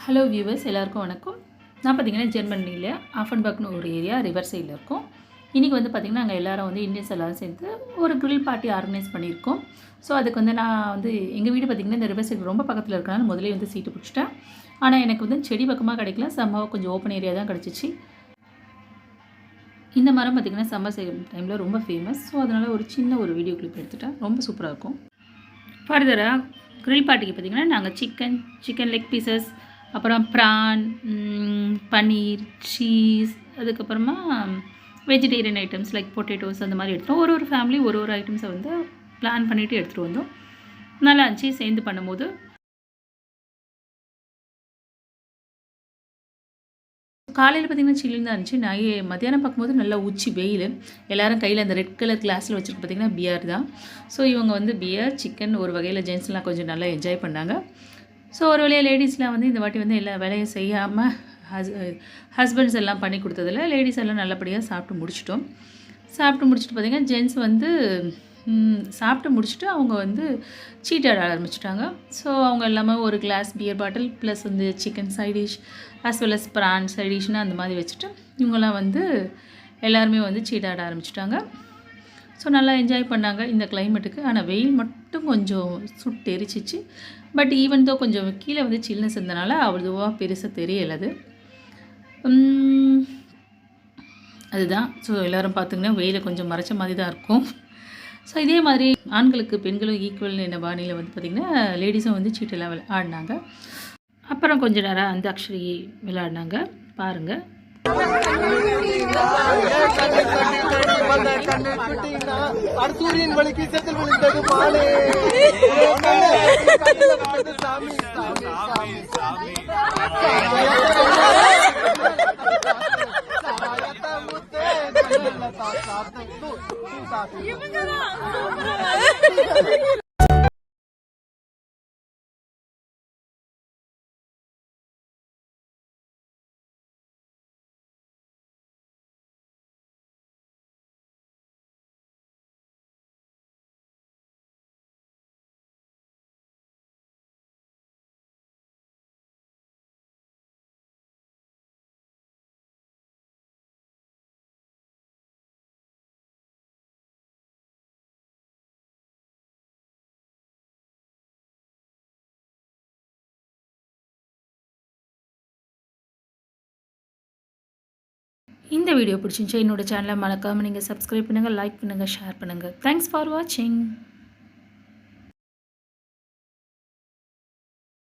Hello viewers, எல்லாருக்கும் வணக்கம். நான் பார்த்தீங்கன்னா ஜெர்மனியில் ஆஃபன்பர்க்னு ஒரு ஏரியா ரிவர் சைடில் இருக்கோம். இன்றைக்கி வந்து பார்த்திங்கன்னா நாங்கள் எல்லோரும் வந்து இந்தியன்ஸ் எல்லோரும் சேர்ந்து ஒரு க்ரில் பார்ட்டி ஆர்கனைஸ் பண்ணியிருக்கோம். ஸோ அதுக்கு வந்து நான் வந்து எங்கள் வீடு பார்த்திங்கன்னா இந்த ரிவர் சைடு ரொம்ப பக்கத்தில் இருக்கிறனால முதலே வந்து சீட்டு பிடிச்சிட்டேன். ஆனால் எனக்கு வந்து செடி பக்கமாக கிடைக்கல, சம்மாவை கொஞ்சம் ஓப்பன் ஏரியா தான் கிடச்சிச்சு. இந்த மரம் பார்த்திங்கன்னா சம்மர் டைமில் ரொம்ப ஃபேமஸ். ஸோ அதனால் ஒரு சின்ன ஒரு வீடியோ கிளிப் எடுத்துட்டேன். ரொம்ப சூப்பராக இருக்கும். ஃபர்தராக க்ரில் பார்ட்டிக்கு பார்த்திங்கன்னா நாங்கள் சிக்கன் லெக் பீசஸ், அப்புறம் ப்ரான், பன்னீர், சீஸ், அதுக்கப்புறமா வெஜிடேரியன் ஐட்டம்ஸ் லைக் பொட்டேட்டோஸ் அந்த மாதிரி எடுத்தோம். ஒரு ஃபேமிலி ஒரு ஐட்டம்ஸை வந்து பிளான் பண்ணிவிட்டு எடுத்துகிட்டு வந்தோம். நல்லா இருந்துச்சு. சேர்ந்து பண்ணும்போது காலையில் பார்த்திங்கன்னா சில்லுன்னு தான் இருந்துச்சு. மத்தியானம் பார்க்கும்போது நல்லா உச்சி வெயில். எல்லோரும் கையில் அந்த ரெட் கலர் கிளாஸில் வச்சுருக்கு பார்த்திங்கன்னா பியர் தான். ஸோ இவங்க வந்து பியர், சிக்கன் ஒரு வகையில் ஜென்ஸ்லாம் கொஞ்சம் நல்லா என்ஜாய் பண்ணாங்க. ஸோ ஒரு வழியாக லேடிஸ்லாம் வந்து இந்த வாட்டி வந்து எல்லா வேலையும் செய்யாமல் ஹஸ்பண்ட்ஸ் எல்லாம் பண்ணி கொடுத்ததில் லேடிஸ் எல்லாம் நல்லபடியாக சாப்பிட்டு முடிச்சிட்டோம். சாப்பிட்டு முடிச்சுட்டு பார்த்திங்கன்னா ஜென்ஸ் வந்து சாப்பிட்டு முடிச்சுட்டு அவங்க வந்து சீட் ஆட ஆரம்பிச்சிட்டாங்க. ஸோ அவங்க எல்லாமே ஒரு கிளாஸ் பியர் பாட்டில் ப்ளஸ் வந்து chicken side dish as well as prawn side டிஷ்னு அந்த மாதிரி வச்சுட்டு இவங்கெல்லாம் வந்து எல்லாருமே வந்து சீட் ஆட ஆரம்பிச்சிட்டாங்க. ஸோ நல்லா என்ஜாய் பண்ணாங்க இந்த கிளைமேட்டுக்கு. ஆனால் வெயில் மட்டும் கொஞ்சம் சுட்டு எரிச்சிச்சு. பட் ஈவன் தோ கொஞ்சம் கீழே வந்து சில்னஸ் இருந்தனால அவ்வளோவா பெருசாக தெரியலை அது. அதுதான். ஸோ எல்லோரும் பார்த்திங்கன்னா வெயிலை கொஞ்சம் மறைச்ச மாதிரி தான் இருக்கும். ஸோ இதே மாதிரி ஆண்களுக்கு பெண்களும் ஈக்குவல் என்ன பாணியில் வந்து பார்த்திங்கன்னா லேடிஸும் வந்து சீட்டெல்லாம் ஆடினாங்க. அப்புறம் கொஞ்ச நேரம் அந்த அக்ஷரி விளையாடினாங்க. பாருங்கள். அர்த்தூரின் வழிக்கு செத்தில் விழுந்தது பாலே சாமி சாமி சாமி இந்த வீடியோ பிடிச்சிருந்துச்சு என்னோட சேனலை மறக்காமல் நீங்கள் சப்ஸ்கிரைப் பண்ணுங்கள், லைக் பண்ணுங்கள், ஷேர் பண்ணுங்கள். தேங்க்ஸ் ஃபார் வாட்சிங்.